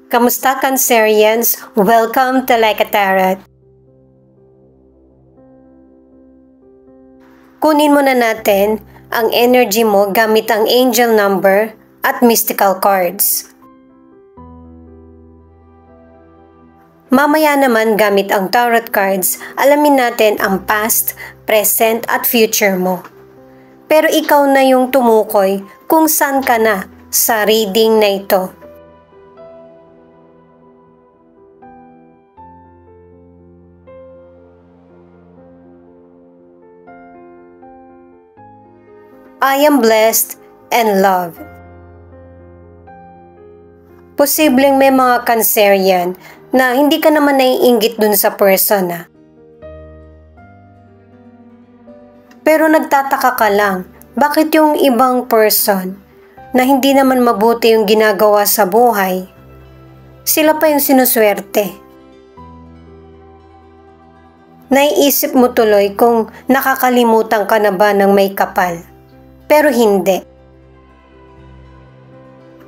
Kamusta, Cancerians? Welcome to Like a Tarot. Kunin muna natin ang energy mo gamit ang angel number at mystical cards. Mamaya naman gamit ang tarot cards, alamin natin ang past, present at future mo. Pero ikaw na yung tumukoy kung saan ka na sa reading na ito. I am blessed and loved. Posibleng may mga Cancerian na hindi ka naman naiinggit dun sa person Pero nagtataka ka lang, bakit yung ibang person na hindi naman mabuti yung ginagawa sa buhay, sila pa yung sinuswerte? Naiisip mo tuloy kung nakakalimutan ka na ba ng may kapal, pero hindi.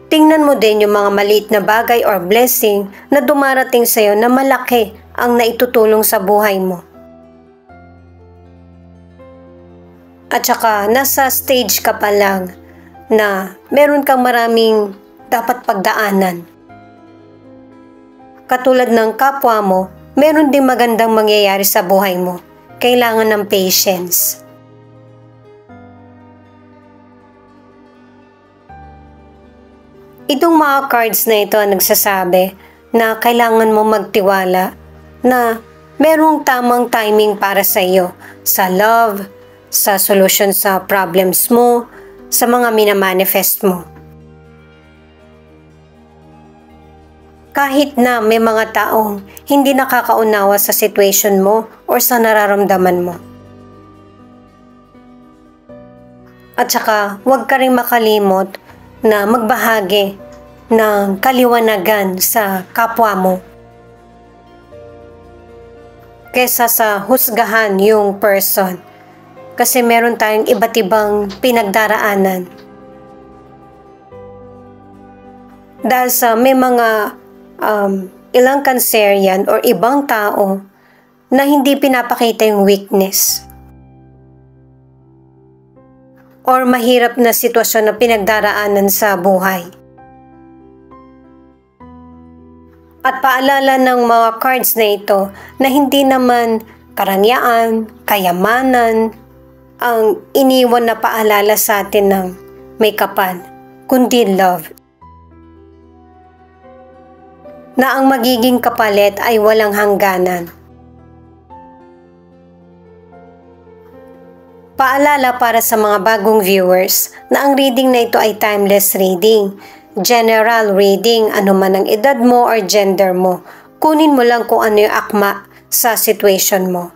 Tingnan mo din yung mga maliit na bagay or blessing na dumarating sa'yo na malaki ang naitutulong sa buhay mo. At saka nasa stage ka pa lang na meron kang maraming dapat pagdaanan. Katulad ng kapwa mo, meron ding magandang mangyayari sa buhay mo. Kailangan ng patience. Itong mga cards na ito ang nagsasabi na kailangan mo magtiwala na merong tamang timing para sa iyo, sa love, sa solusyon sa problems mo, sa mga minamanifest mo. Kahit na may mga taong hindi nakakaunawa sa situation mo or sa nararamdaman mo. At saka huwag ka rin makalimot na magbahagi ng kaliwanagan sa kapwa mo kesa sa husgahan yung person. Kasi meron tayong iba't ibang pinagdaraanan. Dahil sa may mga ilang Cancerian or ibang tao na hindi pinapakita yung weakness. Or mahirap na sitwasyon na pinagdaraanan sa buhay. At paalala ng mga cards na ito na hindi naman karangyaan, kayamanan, ang iniwan na paalala sa atin ng may kapal, kundi love. Na ang magiging kapalit ay walang hangganan. Paalala para sa mga bagong viewers na ang reading na ito ay timeless reading, general reading, anuman ang edad mo or gender mo. Kunin mo lang kung ano yung akma sa situation mo.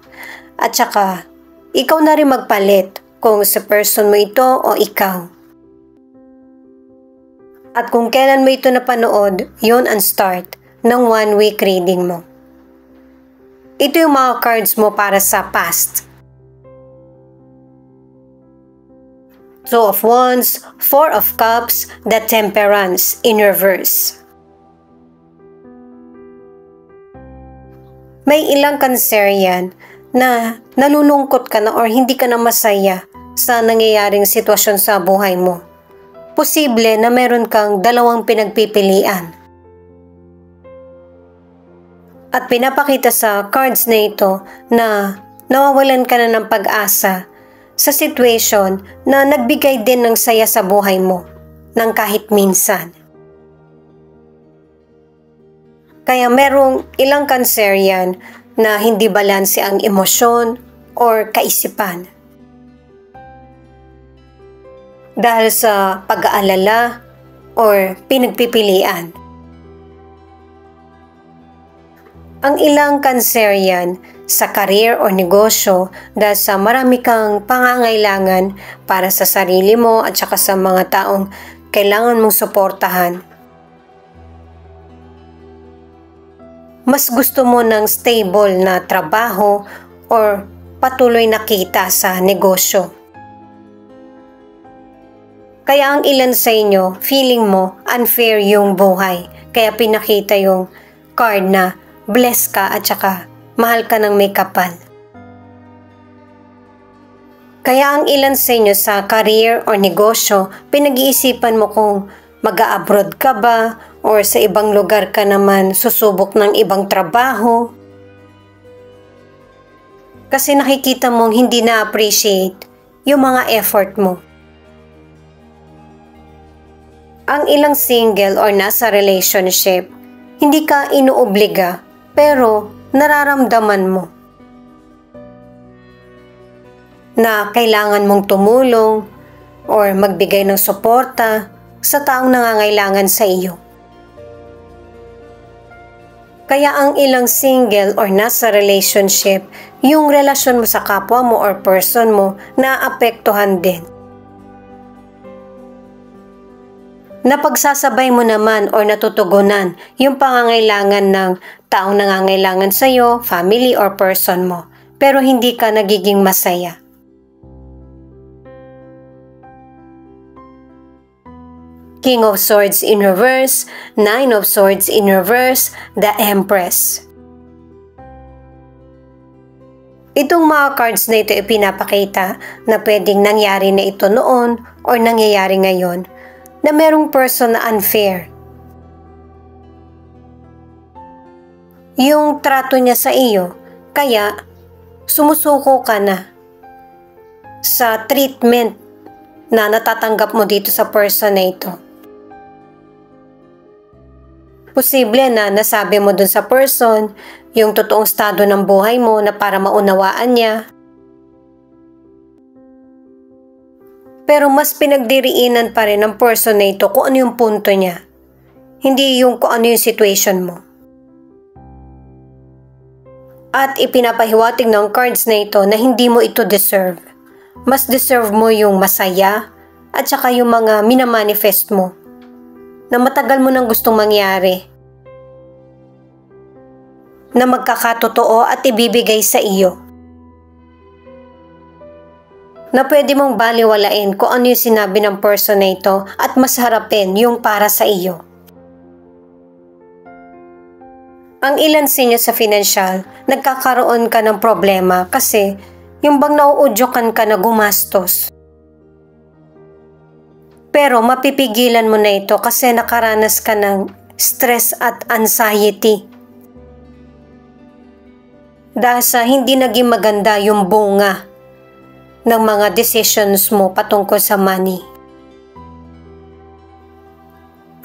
At saka, ikaw na rin magpalit kung sa person mo ito o ikaw. At kung kailan mo ito napanood, yun ang start ng 1 week reading mo. Ito yung mga cards mo para sa past. Two of Wands, Four of Cups, the Temperance in reverse. May ilang Cancerian na nalulungkot ka na or hindi ka na masaya sa nangyayaring sitwasyon sa buhay mo. Posible na meron kang dalawang pinagpipilian. At pinapakita sa cards na ito na nawawalan ka na ng pag-asa sa situation na nagbigay din ng saya sa buhay mo ng kahit minsan. Kaya merong ilang Cancerian na hindi balanse ang emosyon or kaisipan. Dahil sa pag-aalala or pinagpipilian. Ang ilang Cancerian sa career o negosyo dahil sa marami kang pangangailangan para sa sarili mo at saka sa mga taong kailangan mong suportahan. Mas gusto mo ng stable na trabaho or patuloy na kita sa negosyo. Kaya ang ilan sa inyo, feeling mo unfair yung buhay. Kaya pinakita yung card na bless ka at saka mahal ka ng may kapal. Kaya ang ilan sa inyo sa career or negosyo, pinag-iisipan mo kung mag-a-abroad ka ba or sa ibang lugar ka naman susubok ng ibang trabaho. Kasi nakikita mong hindi na-appreciate yung mga effort mo. Ang ilang single or nasa relationship, hindi ka inuobliga pero nararamdaman mo na kailangan mong tumulong or magbigay ng suporta sa taong nangangailangan sa iyo. Kaya ang ilang single or nasa relationship, yung relasyon mo sa kapwa mo or person mo naapektuhan din. Napagsasabay mo naman or natutugunan yung pangangailangan ng taong nangangailangan sa iyo, family or person mo, pero hindi ka nagiging masaya. King of Swords in reverse, Nine of Swords in reverse, the Empress. Itong mga cards na ito ipinapakita na pwedeng nangyari na ito noon or nangyayari ngayon na merong person na unfair. Yung trato niya sa iyo, kaya sumusuko ka na sa treatment na natatanggap mo dito sa person na ito. Posible na nasabi mo dun sa person yung totoong estado ng buhay mo na para maunawaan niya. Pero mas pinagdiriinan pa rin ng person na ito kung ano yung punto niya. Hindi yung kung ano yung situation mo. At ipinapahiwatig ng cards na ito na hindi mo ito deserve. Mas deserve mo yung masaya at saka yung mga minamanifest mo na matagal mo nang gustong mangyari, na magkakatotoo at ibibigay sa iyo, na pwede mong baliwalain kung ano yung sinabi ng person na ito at mas harapin yung para sa iyo. Ang ilan sa inyo sa financial, nagkakaroon ka ng problema kasi yung bang nauudyokan ka na gumastos. Pero mapipigilan mo na ito kasi nakaranas ka ng stress at anxiety. Dahil sa hindi naging maganda yung bunga ng mga decisions mo patungkol sa money.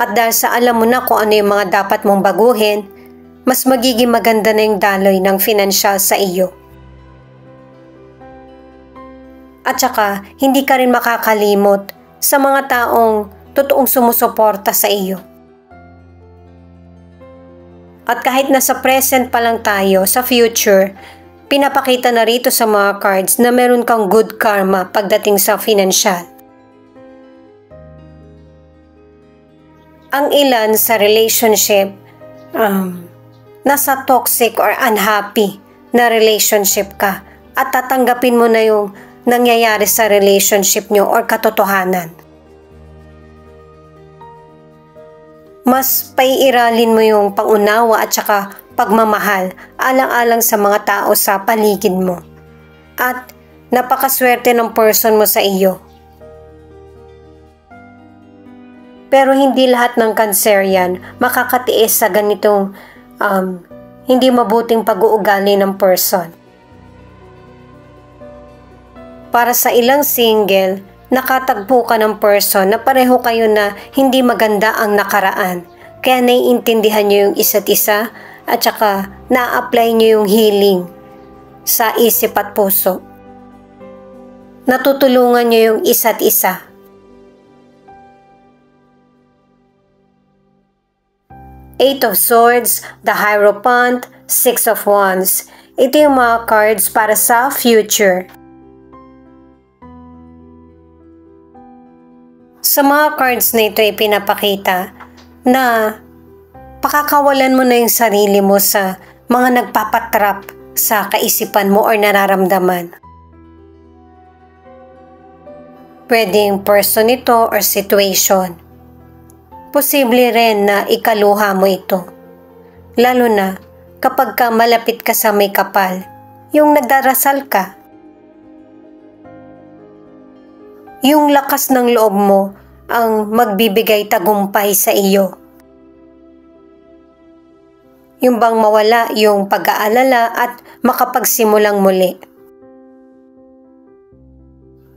At dahil sa alam mo na kung ano yung mga dapat mong baguhin, mas magiging maganda na yung daloy ng financial sa iyo. At saka, hindi ka rin makakalimot sa mga taong totoong sumusuporta sa iyo. At kahit nasa present pa lang tayo, sa future, pinapakita na rito sa mga cards na meron kang good karma pagdating sa financial. Ang ilan sa relationship, nasa toxic or unhappy na relationship ka at tatanggapin mo na yung nangyayari sa relationship nyo or katotohanan. Mas paiiralin mo yung pangunawa at saka pagmamahal alang-alang sa mga tao sa paligid mo. At napakaswerte ng person mo sa iyo. Pero hindi lahat ng Cancerian makakatiis sa ganitong hindi mabuting pag-uugali ng person. Para sa ilang single, nakatagpo ka ng person na pareho kayo na hindi maganda ang nakaraan. Kaya naiintindihan nyo yung isa't isa at saka na-apply nyo yung healing sa isip at puso. Natutulungan nyo yung isa't isa. Eight of Swords, the Hierophant, Six of Wands. Ito yung mga cards para sa future. Sa mga cards na ito ay pinapakita na pakakawalan mo na yung sarili mo sa mga nagpapatrap sa kaisipan mo or nararamdaman. Pwedeng person ito or situation. Posible rin na ikaluha mo ito. Lalo na kapag ka malapit ka sa may kapal, yung nagdarasal ka. Yung lakas ng loob mo ang magbibigay tagumpay sa iyo. Yung bang mawala yung pag-aalala at makapagsimulang muli.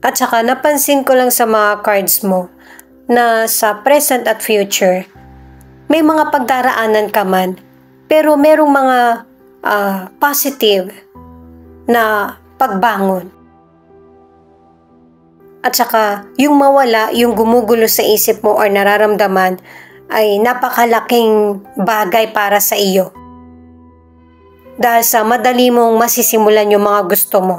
At saka napansin ko lang sa mga cards mo na sa present at future, may mga pagdaraanan ka man, pero merong mga positive na pagbangon. At saka yung mawala, yung gumugulo sa isip mo or nararamdaman ay napakalaking bagay para sa iyo. Dahil sa madali mong masisimulan yung mga gusto mo.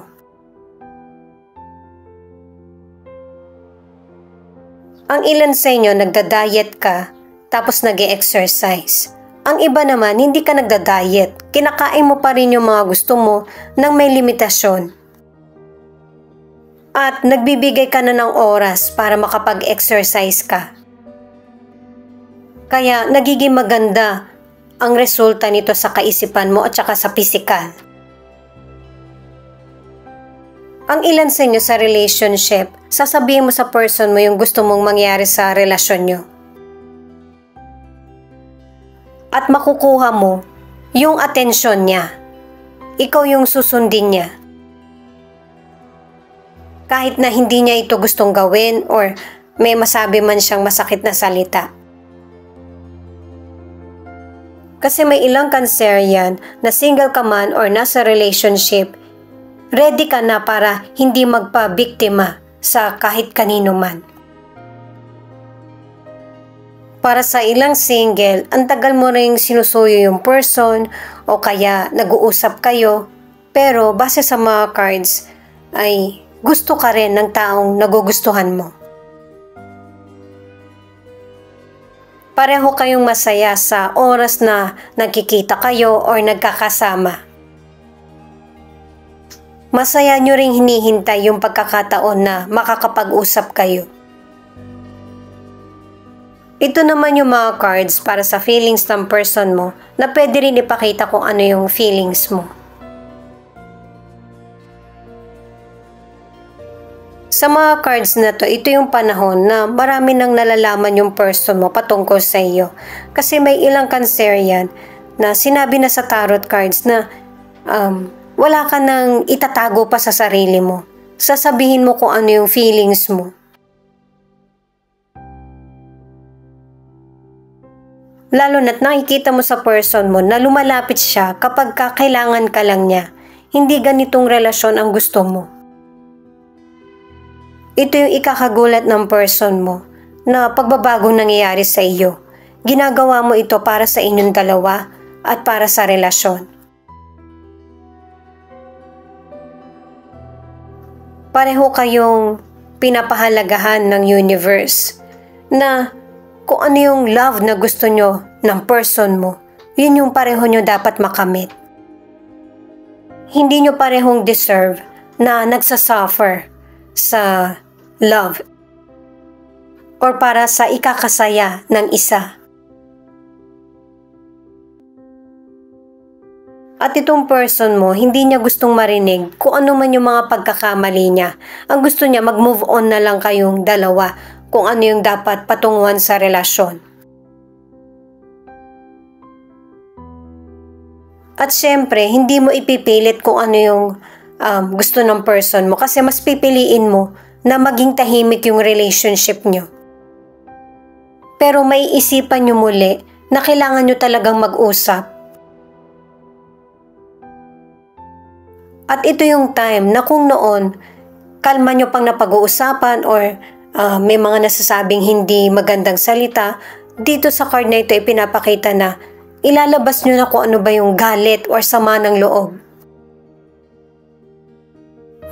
Ang ilan sa inyo nagda-diet ka tapos nag-e-exercise. Ang iba naman hindi ka nagda-diet. Kinakain mo pa rin yung mga gusto mo nang may limitasyon. At nagbibigay ka na ng oras para makapag-exercise ka. Kaya nagiging maganda ang resulta nito sa kaisipan mo at saka sa pisikal. Ang ilan sa inyo sa relationship, sasabihin mo sa person mo yung gusto mong mangyari sa relasyon nyo. At makukuha mo yung atensyon niya. Ikaw yung susundin niya. Kahit na hindi niya ito gustong gawin or may masabi man siyang masakit na salita. Kasi may ilang Cancerian na single ka man or nasa relationship, ready ka na para hindi magpa-biktima sa kahit kanino man. Para sa ilang single, ang tagal mo ring sinusuyo yung person o kaya nag-uusap kayo, pero base sa mga cards ay gusto ka rin ng taong nagugustuhan mo. Pareho kayong masaya sa oras na nagkikita kayo or nagkakasama. Masaya nyo ring hinihintay yung pagkakataon na makakapag-usap kayo. Ito naman yung mga cards para sa feelings ng person mo na pwede rin ipakita kung ano yung feelings mo. Sa mga cards na to, ito yung panahon na marami nang nalalaman yung person mo patungkol sa iyo. Kasi may ilang Cancerian na sinabi na sa tarot cards na wala ka nang itatago pa sa sarili mo. Sasabihin mo kung ano yung feelings mo. Lalo na't nakikita mo sa person mo na lumalapit siya kapag kailangan ka lang niya. Hindi ganitong relasyon ang gusto mo. Ito yung ikakagulat ng person mo na pagbabagong nangyayari sa iyo. Ginagawa mo ito para sa inyong dalawa at para sa relasyon. Pareho kayong pinapahalagahan ng universe na kung ano yung love na gusto nyo ng person mo, yun yung pareho nyo dapat makamit. Hindi nyo parehong deserve na nagsasuffer sa love or para sa ikakasaya ng isa. At itong person mo, hindi niya gustong marinig kung ano man yung mga pagkakamali niya. Ang gusto niya, mag-move on na lang kayong dalawa kung ano yung dapat patunguhan sa relasyon. At syempre, hindi mo ipipilit kung ano yung gusto ng person mo kasi mas pipiliin mo na maging tahimik yung relationship nyo. Pero may isipan nyo muli na kailangan nyo talagang mag-usap. At ito yung time na kung noon, kalma nyo pang napag-uusapan or may mga nasasabing hindi magandang salita, dito sa card na ito ipinapakita na ilalabas nyo na kung ano ba yung galit or sama ng loob.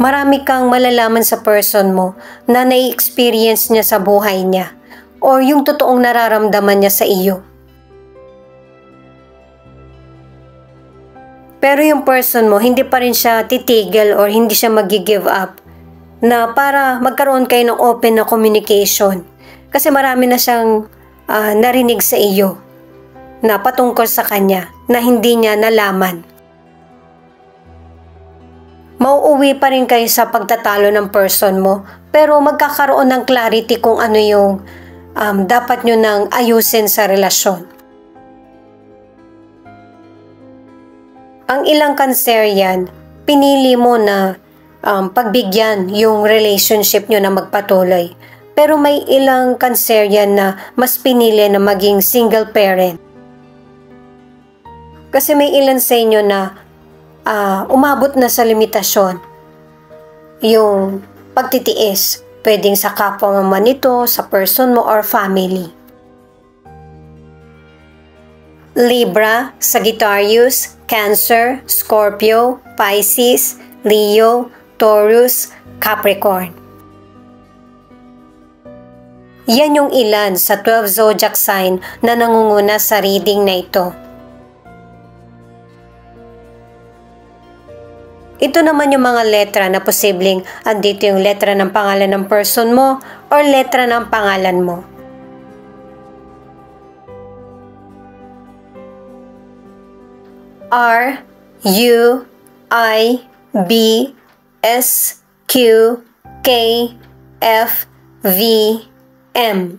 Marami kang malalaman sa person mo na nai-experience niya sa buhay niya or yung totoong nararamdaman niya sa iyo. Pero yung person mo, hindi pa rin siya titigil or hindi siya mag-give up na para magkaroon kayo ng open na communication. Kasi marami na siyang narinig sa iyo na patungkol sa kanya na hindi niya nalaman. Mauuwi pa rin kayo sa pagtatalo ng person mo, pero magkakaroon ng clarity kung ano yung dapat nyo nang ayusin sa relasyon. Ang ilang Cancerian, pinili mo na pagbigyan yung relationship nyo na magpatuloy. Pero may ilang Cancerian na mas pinili na maging single parent. Kasi may ilan sa inyo na umabot na sa limitasyon yung pagtitiis. Pwedeng sa kapwa mo man ito, sa person mo or family. Libra, Sagittarius, Cancer, Scorpio, Pisces, Leo, Taurus, Capricorn. Yan yung ilan sa 12 zodiac sign na nangunguna sa reading na ito. Ito naman yung mga letra na posibleng andito yung letra ng pangalan ng person mo or letra ng pangalan mo. R, U, I, B, S, Q, K, F, V, M.